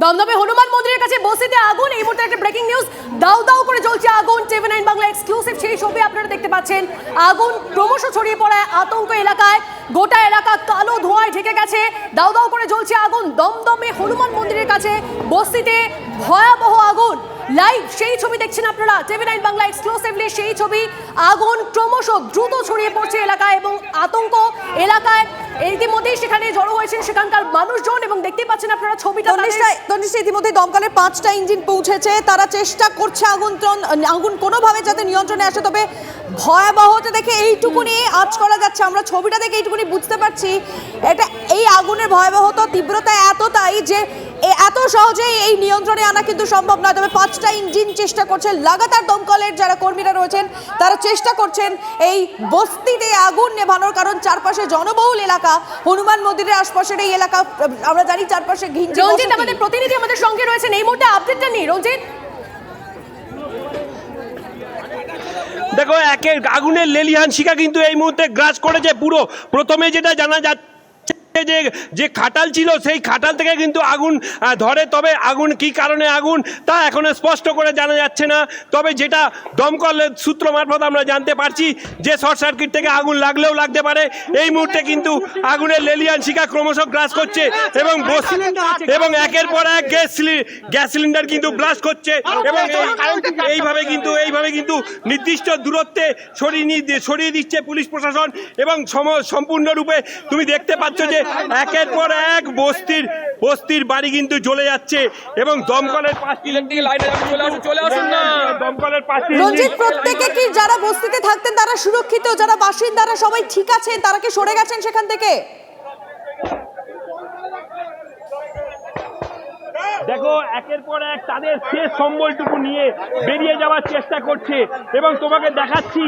দমদমে হনুমান মন্দিরের কাছে বস্তিতে আগুন। এই মুহূর্তে একটা ব্রেকিং নিউজ, দাউ দাউ করে জ্বলছে আগুন। টিভি9 বাংলা এক্সক্লুসিভ সেই ছবি আপনারা দেখতে পাচ্ছেন। আগুন ক্রমশ ছড়িয়ে পড়ায় আতঙ্ক এলাকায়, গোটা এলাকা কালো ধোঁয়ায় ঢেকে গেছে। দাউ দাউ করে জ্বলছে আগুন দমদমে হনুমান মন্দিরের কাছে বস্তিতে, ভয়াবহ আগুন। লাইভ সেই ছবি দেখছেন আপনারা, টিভি9 বাংলা এক্সক্লুসিভলি সেই ছবি। আগুন ক্রমশ দ্রুত ছড়িয়ে পড়ছে এলাকায় এবং আতঙ্ক এলাকায়। ইতিমধ্যেই সেখানে জড়ো হয়েছেন সেখানকার মানুষজন এবং দেখতে পাচ্ছেন আপনারা ছবিটা। ইতিমধ্যে দমকলের 5টা ইঞ্জিন পৌঁছেছে, তারা চেষ্টা করছে আগুন কোনোভাবে যাতে নিয়ন্ত্রণে আসে। তবে ভয়াবহতা দেখে এইটুকুনি আঁচ করা যাচ্ছে, আমরা ছবিটা দেখে এইটুকুনি বুঝতে পারছি এটা, এই আগুনের ভয়াবহতা তীব্রতা এতটাই যে এত সহজেই এই নিয়ন্ত্রণে আনা কিন্তু সম্ভব নয়। তবে 5টা ইঞ্জিন চেষ্টা করছে, লাগাতার দমকলের যারা কর্মীরা রয়েছেন তারা চেষ্টা করছেন এই বস্তিতে আগুন নেভানোর, কারণ চারপাশে জনবহুল এলাকা, হনুমান মন্দিরের আশপাশের এই এলাকা আমরা জানি চারপাশে ঘিঞ্জি। রঞ্জিত আমাদের প্রতিনিধি আমাদের সঙ্গে রয়েছেন, এই মুহূর্তে আপডেটটা নিই রঞ্জিত। দেখো, একের আগুনের লেলিহান শিখা কিন্তু এই মুহূর্তে গ্রাস করেছে পুরো। প্রথমে যেটা জানা যাচ্ছে যে খাটাল ছিল, সেই খাটাল থেকে কিন্তু আগুন ধরে, তবে আগুন কি কারণে আগুন তা এখনো স্পষ্ট করে জানা যাচ্ছে না। তবে যেটা দমকলের সূত্র মারফত আমরা জানতে পারছি যে শর্ট সার্কিট থেকে আগুন লাগলেও লাগতে পারে। এই মুহূর্তে কিন্তু আগুনের লেলিহান শিখা ক্রমশ গ্রাস করছে এবং একের পর এক গ্যাস সিলিন্ডার কিন্তু ব্লাস্ট করছে এবং এইভাবে কিন্তু নির্দিষ্ট দূরত্বে সরিয়ে দিচ্ছে পুলিশ প্রশাসন। এবং সম্পূর্ণরূপে তুমি দেখতে পাচ্ছ যে একের পর এক বস্তির বাড়ি কিন্তু জ্বলে যাচ্ছে এবং দমকলের রঞ্জিত, প্রত্যেকে কি যারা বস্তিতে থাকতেন তারা সুরক্ষিত, যারা বাসিন্দারা সবাই ঠিক আছেন, তারা কি সরে গেছেন সেখান থেকে? দেখো, একের পর এক তাদের শেষ সম্বলটুকু নিয়ে বেরিয়ে যাওয়ার চেষ্টা করছে এবং তোমাকে দেখাচ্ছি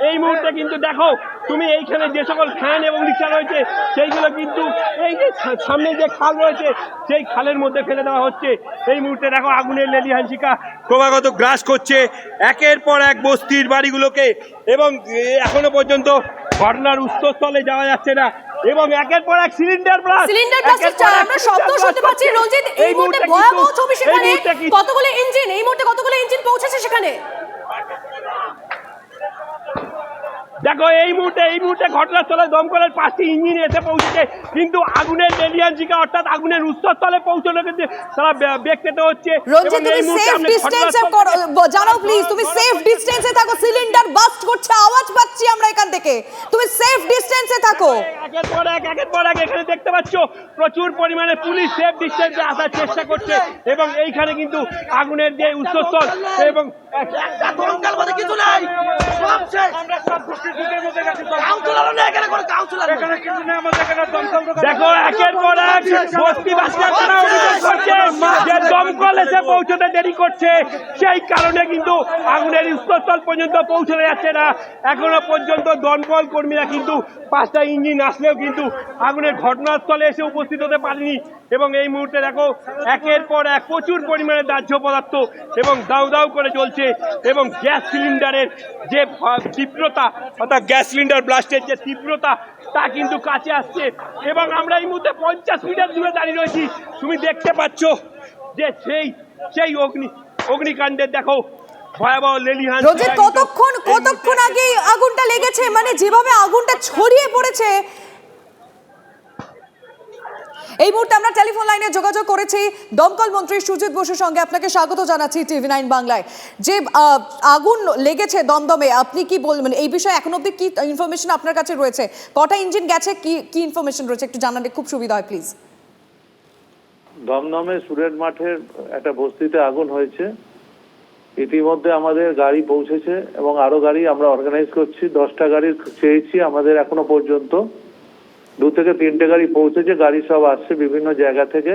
এই মুহূর্তে কিন্তু দেখো তুমি এইখানে যে সকল ফ্যান এবং রিক্সা রয়েছে সেইগুলো কিন্তু এই যে সামনে যে খাল রয়েছে সেই খালের মধ্যে ফেলে দেওয়া হচ্ছে। এই মুহূর্তে দেখো আগুনের লেলিহান শিখা ক্রমাগত গ্রাস করছে একের পর এক বস্তির বাড়িগুলোকে এবং এখনো পর্যন্ত ঘটনার উৎসস্থলে যাওয়া যাচ্ছে না এবং একের পর এক সিলিন্ডার ব্লাস্ট আমরা শব্দ শুনতে পাচ্ছি রঞ্জিত। এই মুহূর্তে ভয়াবহ ছবি, সেখানে কতগুলো ইঞ্জিন পৌঁছেছে সেখানে। দেখো এই মুহূর্তে ঘটনাস্থলে দমকলের 5টি ইঞ্জিন এসে পৌঁছেছে, কিন্তু আগুনের লেলিহান শিখা অর্থাৎ আগুনের উৎসস্থলে পৌঁছানো কিন্তু তারা বেগ পেতে হচ্ছে। রঞ্জিত, তুমি সেফ ডিসটেন্সে জানাও প্লিজ, তুমি সেফ ডিসটেন্সে থাকো। সিলিন্ডার বাস্ট করছে, আওয়াজ পাচ্ছি আমরা এখান থেকে, তুমি সেফ ডিসটেন্সে থাকো। একের পর এক এখানে দেখতে পাচ্ছ প্রচুর পরিমাণে পুলিশ সেফ ডিসটেন্সে আসার চেষ্টা করছে এবং এইখানে কিন্তু আগুনের যে উৎসস্থল এবং কিছু নাই, দেখো একের পর এক বস্তিবাসীরা যে দমকল এসে পৌঁছতে দেরি করছে, সেই কারণে কিন্তু আগুনের উৎসস্থল পর্যন্ত পৌঁছতে যাচ্ছে না। এখনো পর্যন্ত দমকল কর্মীরা কিন্তু 5টা ইঞ্জিন আসলেও কিন্তু আগুনের ঘটনাস্থলে এসে উপস্থিত হতে পারেনি এবং এই মুহূর্তে দেখো একের পর এক প্রচুর পরিমাণে দাহ্য পদার্থ এবং দাউ দাউ করে জ্বলছে এবং গ্যাস সিলিন্ডারের যে তীব্রতা অর্থাৎ গ্যাস সিলিন্ডার ব্লাস্টের যে তীব্রতা তা কিন্তু কাছে আসছে এবং আমরা এই মুহূর্তে 50 মিটার দূরে দাঁড়িয়ে রয়েছি। তুমি দেখতে পাচ্ছ যে সেই অগ্নিকাণ্ডের দেখো ভয়াবহ লেলিহান। রঞ্জিত, কতক্ষণ আগে আগুনটা লেগেছে, মানে যেভাবে আগুনটা ছড়িয়ে পড়েছে। এই মুহূর্তে আমরা টেলিফোন লাইনে যোগাযোগ করেছি দমকল মন্ত্রী সুজিত বসুর সঙ্গে। আপনাকে স্বাগত জানাচ্ছি টিভি9 বাংলায়। যে আগুন লেগেছে দমদমে, আপনি কি বলবেন এই বিষয়ে? এখন অবধি কি ইনফরমেশন আপনার কাছে রয়েছে? কটা ইঞ্জিন গেছে, কি ইনফরমেশন রয়েছে একটু জানালে খুব সুবিধা হয় প্লিজ। দমদমে সুরেট মাঠের একটা বস্তিতে আগুন হয়েছে, ইতিমধ্যে আমাদের গাড়ি পৌঁছেছে এবং আরো গাড়ি আমরা অর্গানাইজ করছি। 10টা গাড়ি চেয়েছি, আমাদের এখনো পর্যন্ত 2 থেকে 3টে গাড়ি পৌঁছেছে। গাড়ি সব আসছে বিভিন্ন জায়গা থেকে।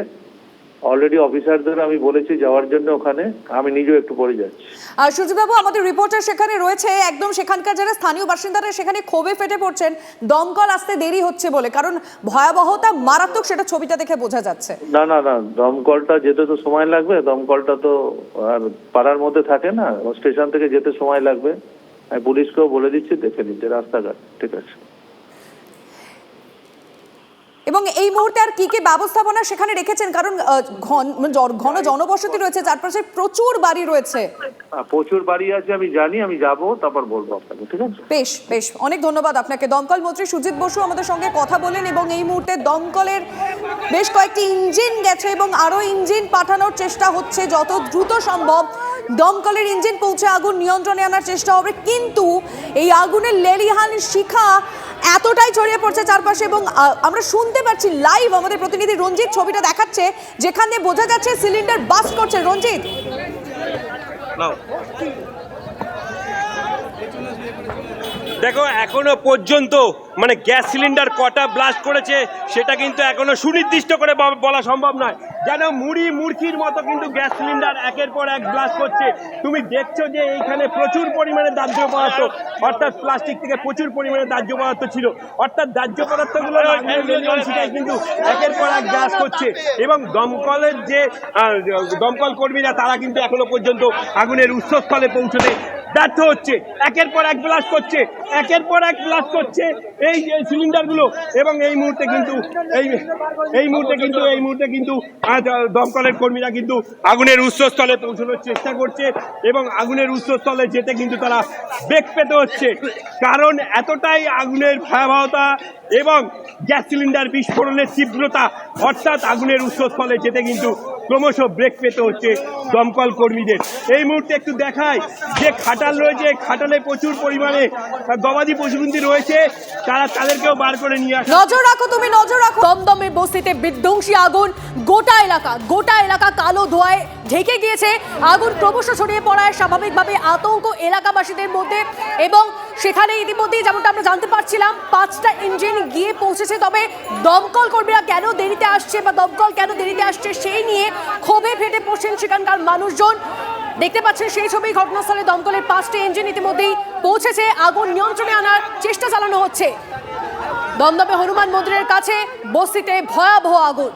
অলরেডি অফিসারদের আমি বলেছি যাওয়ার জন্য, ওখানে আমি নিজেও একটু পরে যাচ্ছি। আর সুজিতবাবু, আমাদের রিপোর্টার সেখানে রয়েছে, একদম সেখানকার যারা স্থানীয় বাসিন্দারা সেখানে ক্ষোভে ফেটে পড়ছেন দমকল আসতে দেরি হচ্ছে বলে, কারণ ভয়াবহতা মারাত্মক, সেটা ছবিটা দেখে বোঝা যাচ্ছে। না, দমকলটা যেতে তো সময় লাগবে, দমকলটা তো আর পাড়ার মধ্যে থাকে না, স্টেশন থেকে যেতে সময় লাগবে। আমি পুলিশকেও বলে দিচ্ছি, দেখে নিচ্ছে রাস্তাঘাট। ঠিক আছে। এবং এই মুহূর্তে আর কি কি ব্যবস্থাপনা সেখানে রেখেছেন, কারণ ঘন জনবসতি রয়েছে, চারপাশে প্রচুর বাড়ি রয়েছে। প্রচুর বাড়ি আছে, আমি জানি, আমি যাব তারপর বলবো আপনাকে, ঠিক আছে? বেশ বেশ, অনেক ধন্যবাদ আপনাকে। দমকল মন্ত্রী সুজিত বসু আমাদের সঙ্গে কথা বলেন এবং এই মুহূর্তে দমকলের বেশ কয়েকটি ইঞ্জিন গেছে এবং আরো ইঞ্জিন পাঠানোর চেষ্টা হচ্ছে। যত দ্রুত সম্ভব দমকলের ইঞ্জিন পৌঁছে আগুন নিয়ন্ত্রণে আনার চেষ্টা হবে, কিন্তু এই আগুনের লেলিহান শিখা এতটাই ছড়িয়ে পড়ছে চারপাশে এবং আমরা শুনতে পাচ্ছি লাইভ, আমাদের প্রতিনিধি রঞ্জিত ছবিটা দেখাচ্ছে যেখানে বোঝা যাচ্ছে সিলিন্ডার বাস্ট করছে। রঞ্জিত, দেখো এখনো পর্যন্ত মানে গ্যাস সিলিন্ডার কটা ব্লাস্ট করেছে সেটা কিন্তু এখনো সুনির্দিষ্ট করে বলা সম্ভব নয়। যেন মুড়কির মতো কিন্তু গ্যাস সিলিন্ডার একের পর এক ব্লাস্ট করছে। তুমি দেখছো যে এইখানে প্রচুর পরিমাণে দাহ্য পদার্থ, অর্থাৎ প্লাস্টিক থেকে প্রচুর পরিমাণে দাহ্য পদার্থ ছিল, অর্থাৎ দাহ্য পদার্থগুলো কিন্তু একের পর এক ব্লাস্ট করছে। এবং দমকলের যে দমকল কর্মীরা তারা কিন্তু এখনো পর্যন্ত আগুনের উৎসস্থলে পৌঁছতে ব্যর্থ হচ্ছে। একের পর এক ব্লাস্ট করছে, একের পর এক ব্লাস্ট করছে এই সিলিন্ডারগুলো। এবং এই মুহূর্তে কিন্তু দমকলের কর্মীরা কিন্তু আগুনের উৎসস্থলে পৌঁছানোর চেষ্টা করছে এবং আগুনের উৎসস্থলে যেতে কিন্তু তারা বেগ পেতে হচ্ছে, কারণ এতটাই আগুনের ভয়াবহতা এবং গ্যাস সিলিন্ডার বিস্ফোরণের তীব্রতা, অর্থাৎ আগুনের উৎসস্থলে যেতে কিন্তু ক্রমশ ব্রেক পেতে হচ্ছে দমকল কর্মীদের। এই মুহূর্তে একটু দেখায় যে খাটাল রয়েছে, খাটালে প্রচুর পরিমাণে গবাদি পশুপন্থী রয়েছে, তাদেরকেও বার করে নিয়ে আসে। নজর রাখো, তুমি নজর রাখো। দমদমের বস্তিতে বিধ্বংসী আগুন, গোটা এলাকা কালো ধোঁয়ায় ঢেকে গিয়েছে। আগুন ক্রমশ ছড়িয়ে পড়ায় স্বাভাবিকভাবে আতঙ্ক এলাকাবাসীদের মধ্যে এবং সেখানে ইতিমধ্যেই যেমনটা আমরা জানতে পারছিলাম 5টা ইঞ্জিন গিয়ে পৌঁছেছে। তবে দমকল কর্মীরা কেন দেরিতে আসছে বা দমকল কেন দেরিতে আসছে সেই নিয়ে ক্ষোভে ফেটে পড়ছেন সেখানকার মানুষজন। দেখতে পাচ্ছেন সেই ছবি, ঘটনাস্থলে দমকলের 5টি ইঞ্জিন ইতিমধ্যেই পৌঁছেছে, আগুন নিয়ন্ত্রণে আনার চেষ্টা চালানো হচ্ছে। দমদমে হনুমান মন্দিরের কাছে বস্তিতে ভয়াবহ আগুন।